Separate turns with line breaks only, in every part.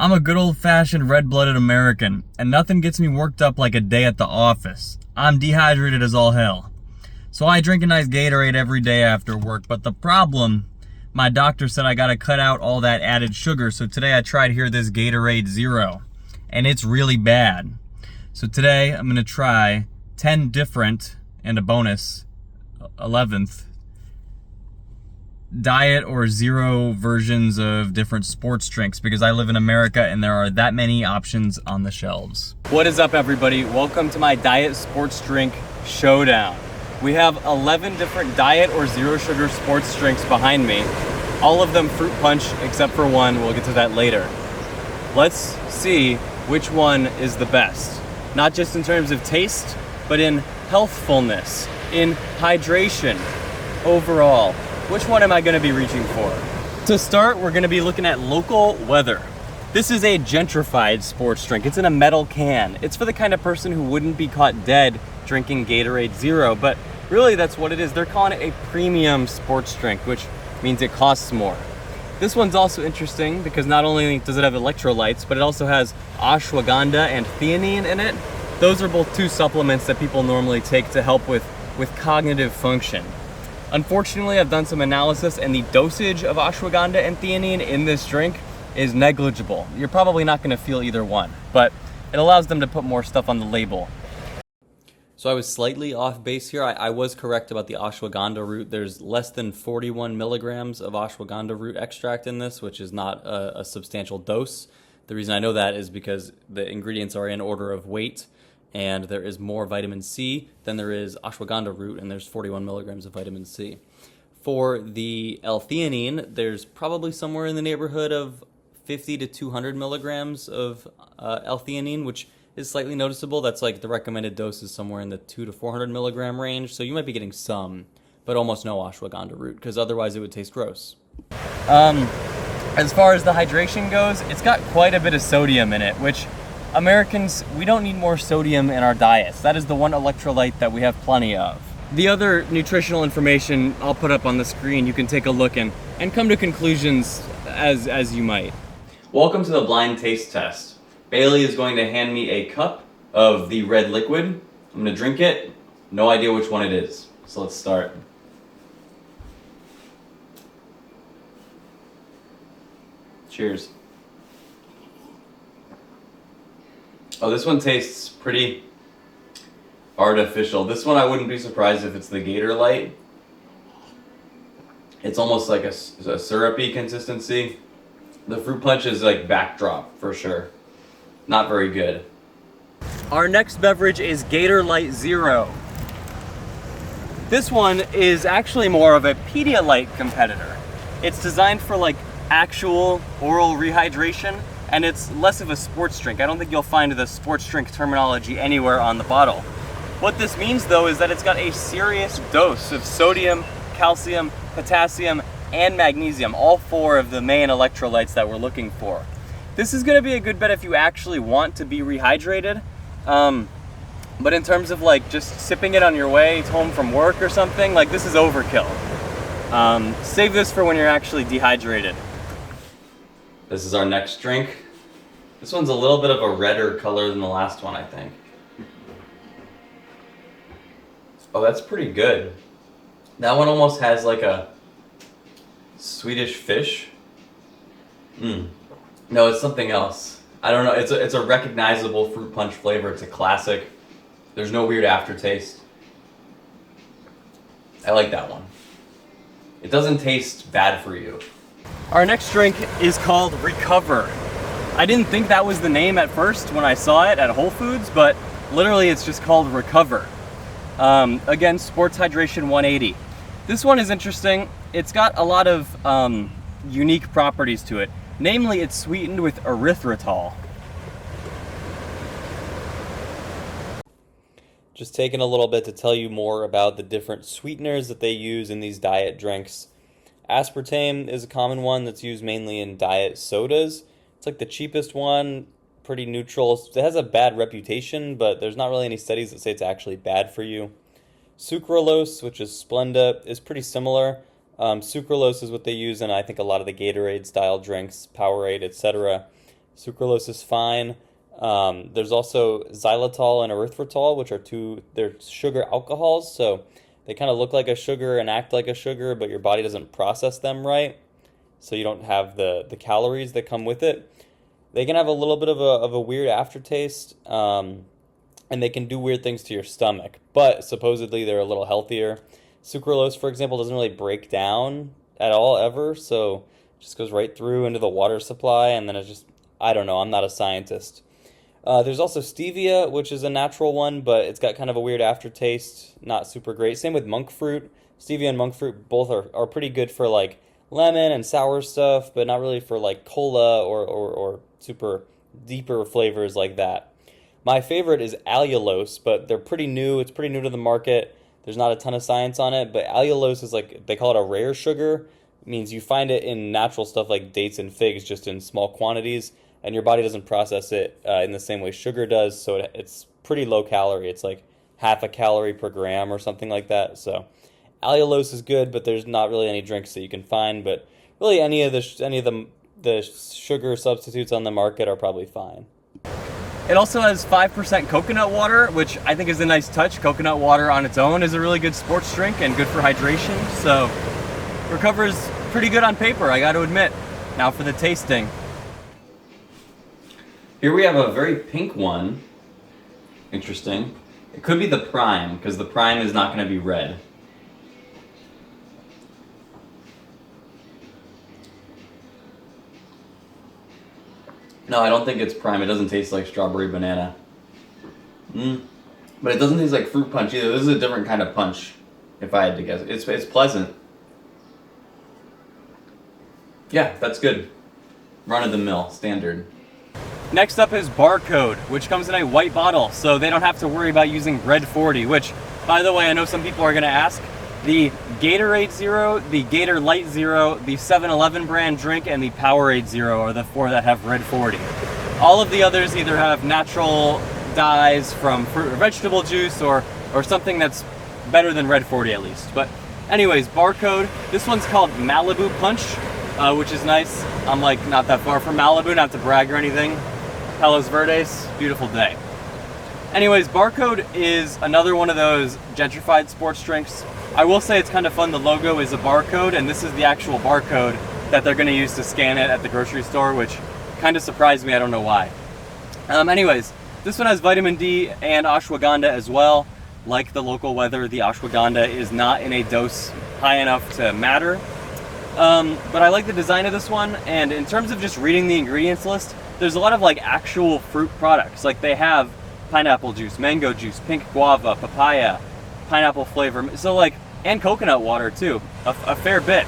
I'm a good old-fashioned red-blooded American, and nothing gets me worked up like a day at the office. I'm dehydrated as all hell. So I drink a nice Gatorade every day after work, but the problem, my doctor said I gotta cut out all that added sugar, so today I tried here this Gatorade Zero, and it's really bad. So today I'm gonna try 10 different, and a bonus, 11th, diet or zero versions of different sports drinks because I live in America and there are that many options on the shelves. What is up, everybody? Welcome to my diet sports drink showdown. We have 11 different diet or zero sugar sports drinks behind me. All of them fruit punch except for one. We'll get to that later. Let's see which one is the best. Not just in terms of taste, but in healthfulness, in hydration, overall. Which one am I gonna be reaching for? To start, we're gonna be looking at local weather. This is a gentrified sports drink. It's in a metal can. It's for the kind of person who wouldn't be caught dead drinking Gatorade Zero, but really that's what it is. They're calling it a premium sports drink, which means it costs more. This one's also interesting because not only does it have electrolytes, but it also has ashwagandha and theanine in it. Those are both two supplements that people normally take to help with cognitive function. Unfortunately, I've done some analysis and the dosage of ashwagandha and theanine in this drink is negligible. You're probably not going to feel either one, but it allows them to put more stuff on the label. So I was slightly off base here. I was correct about the ashwagandha root. There's less than 41 milligrams of ashwagandha root extract in this, which is not a substantial dose. The reason I know that is because the ingredients are in order of weight, and there is more vitamin C than there is ashwagandha root, and there's 41 milligrams of vitamin C. For the L-theanine, there's probably somewhere in the neighborhood of 50 to 200 milligrams of L-theanine, which is slightly noticeable. That's like the recommended dose is somewhere in the 200 to 400 milligram range, so you might be getting some, but almost no ashwagandha root, because otherwise it would taste gross. As far as the hydration goes, it's got quite a bit of sodium in it, which Americans, we don't need more sodium in our diets. That is the one electrolyte that we have plenty of. The other nutritional information I'll put up on the screen. You can take a look and come to conclusions as you might. Welcome to the blind taste test. Bailey is going to hand me a cup of the red liquid. I'm going to drink it. No idea which one it is. So let's start. Cheers. Oh, this one tastes pretty artificial. This one I wouldn't be surprised if it's the Gator Light. It's almost like a syrupy consistency. The fruit punch is like backdrop for sure. Not very good. Our next beverage is Gator Light Zero. This one is actually more of a Pedialyte competitor. It's designed for like actual oral rehydration, and it's less of a sports drink. I don't think you'll find the sports drink terminology anywhere on the bottle. What this means though is that it's got a serious dose of sodium, calcium, potassium, and magnesium, all four of the main electrolytes that we're looking for. This is gonna be a good bet if you actually want to be rehydrated. But in terms of like just sipping it on your way home from work or something, like this is overkill. Save this for when you're actually dehydrated. This is our next drink. This one's a little bit of a redder color than the last one, I think. Oh, that's pretty good. That one almost has like a Swedish fish. No, it's something else. I don't know. It's a recognizable fruit punch flavor. It's a classic. There's no weird aftertaste. I like that one. It doesn't taste bad for you. Our next drink is called Recover. I didn't think that was the name at first when I saw it at Whole Foods, but literally it's just called Recover. Again, Sports Hydration 180. This one is interesting. It's got a lot of unique properties to it. Namely, it's sweetened with erythritol. Just taking a little bit to tell you more about the different sweeteners that they use in these diet drinks. Aspartame is a common one that's used mainly in diet sodas. It's like the cheapest one, pretty neutral. It has a bad reputation, but there's not really any studies that say it's actually bad for you. Sucralose, which is Splenda, is pretty similar. Sucralose is what they use in, I think, a lot of the Gatorade style drinks, Powerade, etc. Sucralose is fine. There's also xylitol and erythritol, which are they're sugar alcohols, so they kind of look like a sugar and act like a sugar, but your body doesn't process them right, so you don't have the calories that come with it. They can have a little bit of a weird aftertaste, and they can do weird things to your stomach, but supposedly they're a little healthier. Sucralose, for example, doesn't really break down at all ever, so it just goes right through into the water supply, and then I don't know, I'm not a scientist. There's also stevia, which is a natural one, but it's got kind of a weird aftertaste, not super great. Same with monk fruit. Stevia and monk fruit both are pretty good for like lemon and sour stuff, but not really for like cola or super deeper flavors like that. My favorite is allulose, but they're pretty new. It's pretty new to the market. There's not a ton of science on it, but allulose is like, they call it a rare sugar. It means you find it in natural stuff like dates and figs, just in small quantities, and your body doesn't process it in the same way sugar does, so it's pretty low calorie. It's like half a calorie per gram or something like that. So allulose is good, but there's not really any drinks that you can find. But really, any of the sugar substitutes on the market are probably fine. It also has 5% coconut water, which I think is a nice touch. Coconut water on its own is a really good sports drink and good for hydration, so recovers pretty good on paper, I got to admit. Now for the tasting. Here we have a very pink one. Interesting. It could be the Prime, because the Prime is not going to be red. No, I don't think it's Prime. It doesn't taste like strawberry banana. But it doesn't taste like fruit punch either. This is a different kind of punch, if I had to guess. It's pleasant. Yeah, that's good. Run of the mill, standard. Next up is Barcode, which comes in a white bottle, so they don't have to worry about using Red 40, which, by the way, I know some people are going to ask. The Gatorade Zero, the Gator Light Zero, the 7-Eleven brand drink, and the Powerade Zero are the 4 that have Red 40. All of the others either have natural dyes from fruit or vegetable juice or something that's better than Red 40 at least. But anyways, Barcode, this one's called Malibu Punch, which is nice. I'm like not that far from Malibu, not to brag or anything. Palos Verdes, beautiful day. Anyways, Barcode is another one of those gentrified sports drinks. I will say it's kind of fun. The logo is a barcode, and this is the actual barcode that they're going to use to scan it at the grocery store, which kind of surprised me. I don't know why. Anyways, this one has vitamin D and ashwagandha as well. Like the local weather, the ashwagandha is not in a dose high enough to matter. But I like the design of this one, and in terms of just reading the ingredients list, there's a lot of like actual fruit products. Like they have pineapple juice, mango juice, pink guava, papaya, pineapple flavor, so like, and coconut water too, a fair bit.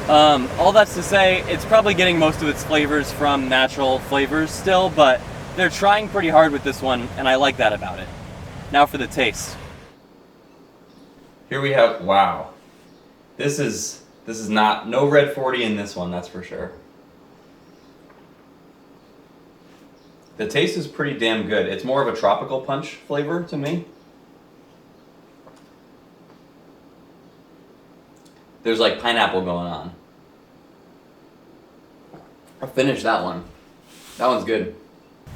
All that's to say, it's probably getting most of its flavors from natural flavors still, but they're trying pretty hard with this one, and I like that about it. Now for the taste. Here we have, wow. This is not, no Red 40 in this one, that's for sure. The taste is pretty damn good. It's more of a tropical punch flavor to me. There's like pineapple going on. I'll finish that one. That one's good.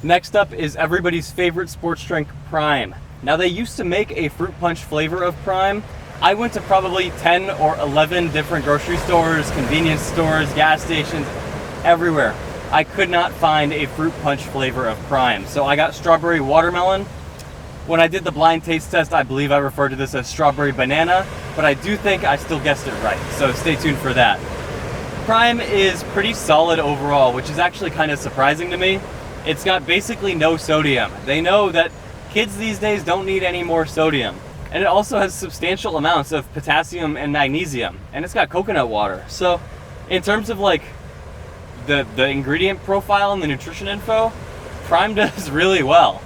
Next up is everybody's favorite sports drink, Prime. Now they used to make a fruit punch flavor of Prime. I went to probably 10 or 11 different grocery stores, convenience stores, gas stations, everywhere. I could not find a fruit punch flavor of Prime. So I got strawberry watermelon. When I did the blind taste test, I believe I referred to this as strawberry banana, but I do think I still guessed it right, so stay tuned for that. Prime is pretty solid overall, which is actually kind of surprising to me. It's got basically no sodium. They know that kids these days don't need any more sodium. And it also has substantial amounts of potassium and magnesium, and it's got coconut water. So in terms of like the ingredient profile and the nutrition info, Prime does really well.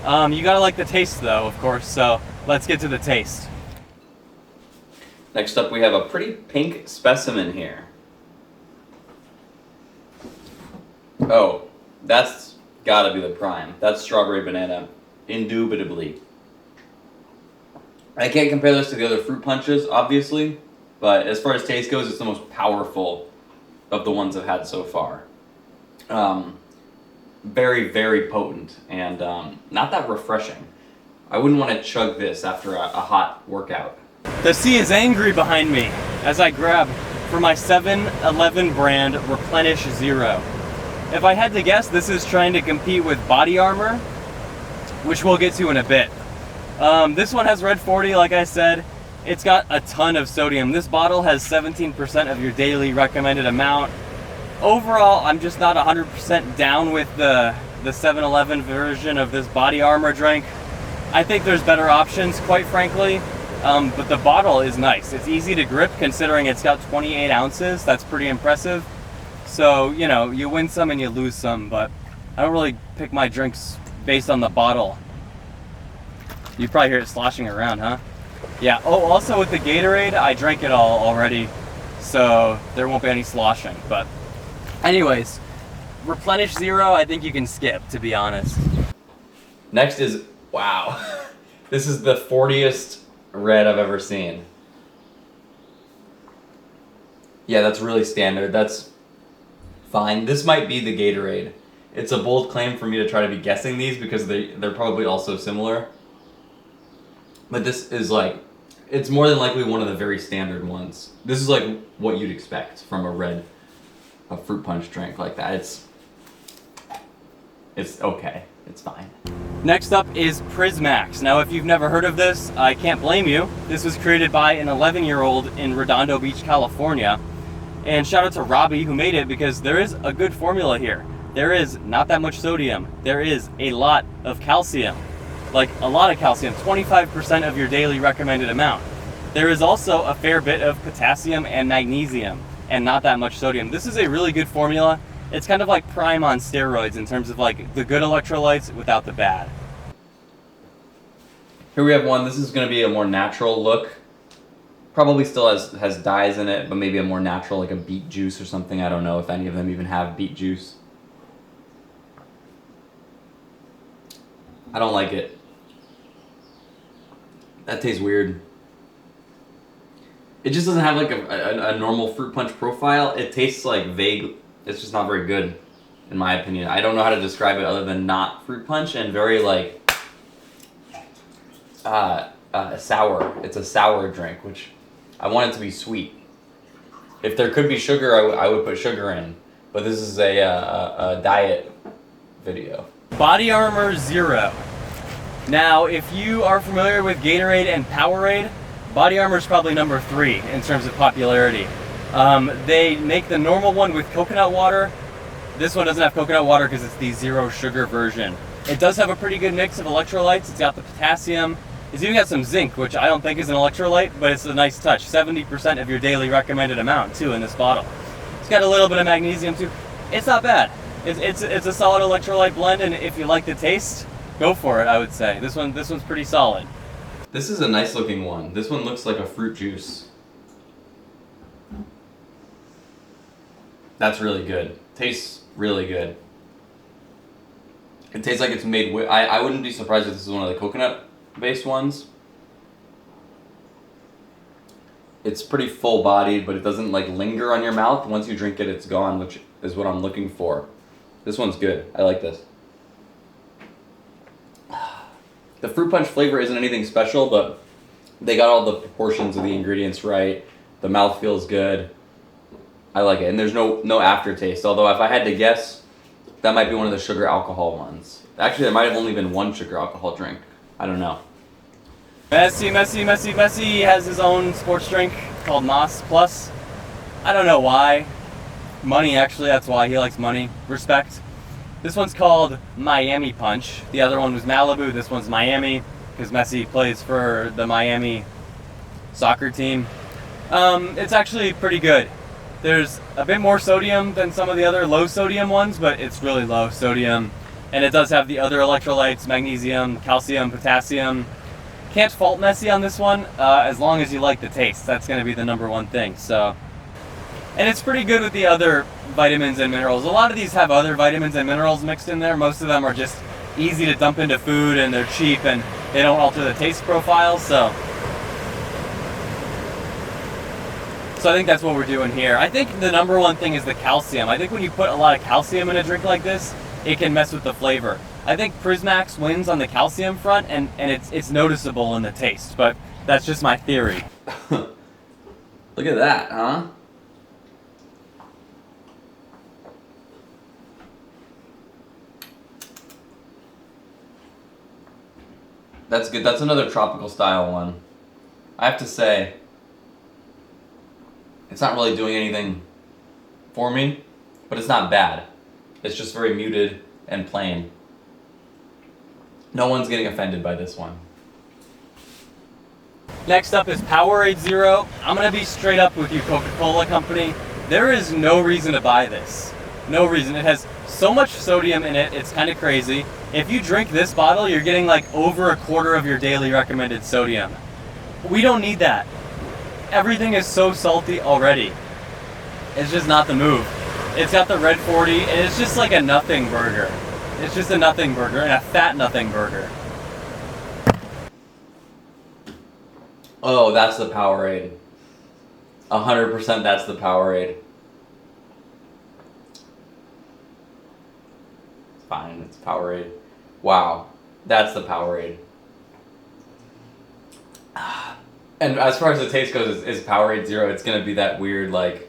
You gotta like the taste though, of course, so let's get to the taste. Next up we have a pretty pink specimen here. Oh, that's gotta be the Prime. That's strawberry banana, indubitably. I can't compare this to the other fruit punches, obviously, but as far as taste goes, it's the most powerful of the ones I've had so far. very, very potent and not that refreshing. I wouldn't want to chug this after a hot workout. The sea is angry behind me as I grab for my 7-Eleven brand Replenish Zero. If I had to guess, this is trying to compete with Body Armor, which we'll get to in a bit. This one has Red 40, like I said. It's got a ton of sodium. This bottle has 17% of your daily recommended amount. Overall, I'm just not 100% down with the 7-Eleven version of this Body Armor drink. I think there's better options, quite frankly. But the bottle is nice. It's easy to grip considering it's got 28 ounces. That's pretty impressive. So, you know, you win some and you lose some, but I don't really pick my drinks based on the bottle. You probably hear it sloshing around, huh? Yeah. Oh, also with the Gatorade, I drank it all already, so there won't be any sloshing. But anyways, Replenish Zero, I think you can skip, to be honest. Next is, wow. This is the 40th red I've ever seen. Yeah, that's really standard. That's fine. This might be the Gatorade. It's a bold claim for me to try to be guessing these because they're probably also similar. But this is like, it's more than likely one of the very standard ones. This is like what you'd expect from a fruit punch drink like that. It's okay. It's fine. Next up is Prismax. Now, if you've never heard of this, I can't blame you. This was created by an 11-year-old in Redondo Beach, California. And shout out to Robbie who made it because there is a good formula here. There is not that much sodium. There is a lot of calcium. Like a lot of calcium, 25% of your daily recommended amount. There is also a fair bit of potassium and magnesium and not that much sodium. This is a really good formula. It's kind of like Prime on steroids in terms of like the good electrolytes without the bad. Here we have one. This is going to be a more natural look. Probably still has dyes in it, but maybe a more natural, like a beet juice or something. I don't know if any of them even have beet juice. I don't like it. That tastes weird. It just doesn't have like a normal fruit punch profile. It tastes like vague. It's just not very good, in my opinion. I don't know how to describe it other than not fruit punch and very like sour. It's a sour drink, which I want it to be sweet. If there could be sugar, I would put sugar in. But this is a diet video. Body Armor Zero. Now, if you are familiar with Gatorade and Powerade, Body Armor is probably number 3 in terms of popularity. They make the normal one with coconut water. This one doesn't have coconut water because it's the zero sugar version. It does have a pretty good mix of electrolytes. It's got the potassium. It's even got some zinc, which I don't think is an electrolyte, but it's a nice touch. 70% of your daily recommended amount, too, in this bottle. It's got a little bit of magnesium, too. It's not bad. It's a solid electrolyte blend, and if you like the taste, go for it, I would say. This one's pretty solid. This is a nice looking one. This one looks like a fruit juice. That's really good. Tastes really good. It tastes like it's made with, I wouldn't be surprised if this is one of the coconut based ones. It's pretty full bodied, but it doesn't like linger on your mouth. Once you drink it, it's gone, which is what I'm looking for. This one's good. I like this. The fruit punch flavor isn't anything special, but they got all the proportions of the ingredients right. The mouth feels good. I like it, and there's no aftertaste. Although if I had to guess, that might be one of the sugar alcohol ones. Actually, there might have only been one sugar alcohol drink. I don't know. Messi has his own sports drink called Moss Plus. I don't know why. Money, actually, that's why he likes money. Respect. This one's called Miami Punch. The other one was Malibu. This one's Miami because Messi plays for the Miami soccer team. It's actually pretty good. There's a bit more sodium than some of the other low sodium ones, but it's really low sodium. And it does have the other electrolytes, magnesium, calcium, potassium. Can't fault Messi on this one, as long as you like the taste. That's going to be the number one thing. So, and it's pretty good with the other vitamins and minerals. A lot of these have other vitamins and minerals mixed in there. Most of them are just easy to dump into food and they're cheap and they don't alter the taste profile. So I think that's what we're doing here. I think the number one thing is the calcium. I think when you put a lot of calcium in a drink like this, it can mess with the flavor. I think Prismax wins on the calcium front, and it's noticeable in the taste, but that's just my theory.
Look at that, huh? That's good. That's another tropical style one. I have to say, it's not really doing anything for me, but it's not bad. It's just very muted and plain. No one's getting offended by this one.
Next up is Powerade Zero. I'm gonna be straight up with you, Coca-Cola Company. There is no reason to buy this. No reason. It has so much sodium in it, it's kind of crazy. If you drink this bottle, you're getting like over a quarter of your daily recommended sodium. We don't need that. Everything is so salty already. It's just not the move. It's got the red 40, and it's just like a nothing burger. It's just a nothing burger, and a fat nothing burger.
Oh, that's the Powerade. 100% that's the Powerade. It's fine, it's Powerade. Wow, that's the Powerade. And as far as the taste goes, is Powerade Zero, it's gonna be that weird, like,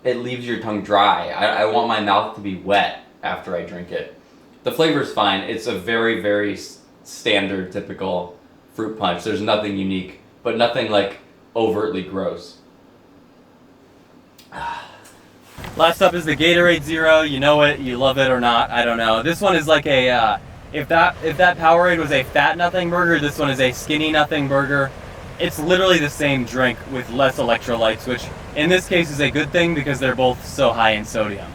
it leaves your tongue dry. I want my mouth to be wet after I drink it. The flavor's fine. It's a very, very standard, typical fruit punch. There's nothing unique, but nothing like overtly gross.
Last up is the Gatorade Zero. You know it, you love it or not, I don't know. This one is like a, if that Powerade was a fat nothing burger, this one is a skinny nothing burger. It's literally the same drink with less electrolytes, which in this case is a good thing because they're both so high in sodium.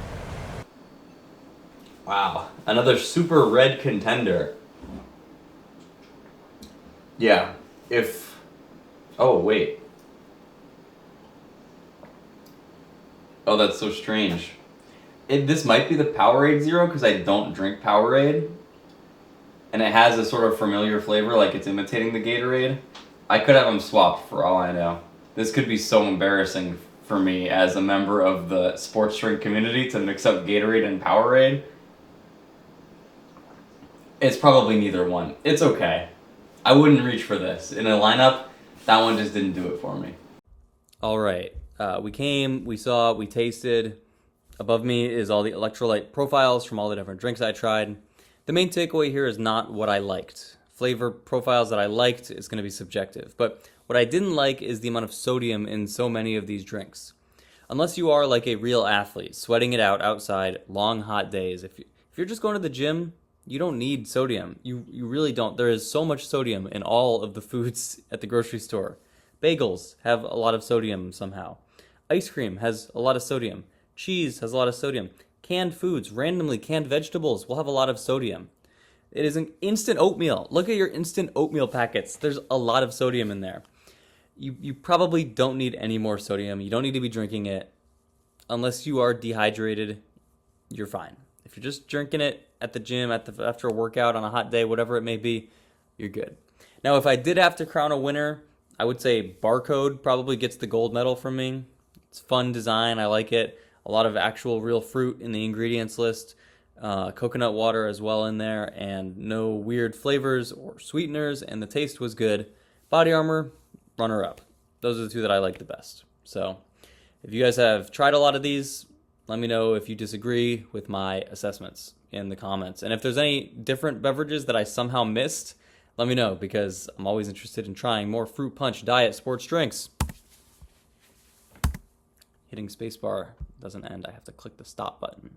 Wow, another super red contender. Yeah, oh wait. Oh, that's so strange. This might be the Powerade Zero because I don't drink Powerade. And it has a sort of familiar flavor, like it's imitating the Gatorade. I could have them swapped for all I know. This could be so embarrassing for me as a member of the sports drink community to mix up Gatorade and Powerade. It's probably neither one. It's okay. I wouldn't reach for this. In a lineup, that one just didn't do it for me.
All right. We came, we saw, we tasted. Above me is all the electrolyte profiles from all the different drinks I tried. The main takeaway here is not what I liked. Flavor profiles that I liked is going to be subjective. But what I didn't like is the amount of sodium in so many of these drinks. Unless you are like a real athlete, sweating it out outside, long hot days. If you're just going to the gym, you don't need sodium. You really don't. There is so much sodium in all of the foods at the grocery store. Bagels have a lot of sodium somehow. Ice cream has a lot of sodium. Cheese has a lot of sodium. Canned foods, randomly canned vegetables will have a lot of sodium. It is an instant oatmeal. Look at your instant oatmeal packets. There's a lot of sodium in there. You probably don't need any more sodium. You don't need to be drinking it. Unless you are dehydrated, you're fine. If you're just drinking it at the gym, after a workout on a hot day, whatever it may be, you're good. Now, if I did have to crown a winner, I would say Barcode probably gets the gold medal from me. It's fun design. I like it. A lot of actual real fruit in the ingredients list. Coconut water as well in there, and no weird flavors or sweeteners, and the taste was good. Body Armor, runner up. Those are the two that I like the best. So if you guys have tried a lot of these, let me know if you disagree with my assessments in the comments. And if there's any different beverages that I somehow missed, let me know, because I'm always interested in trying more fruit punch diet sports drinks. Hitting spacebar doesn't end. I have to click the stop button.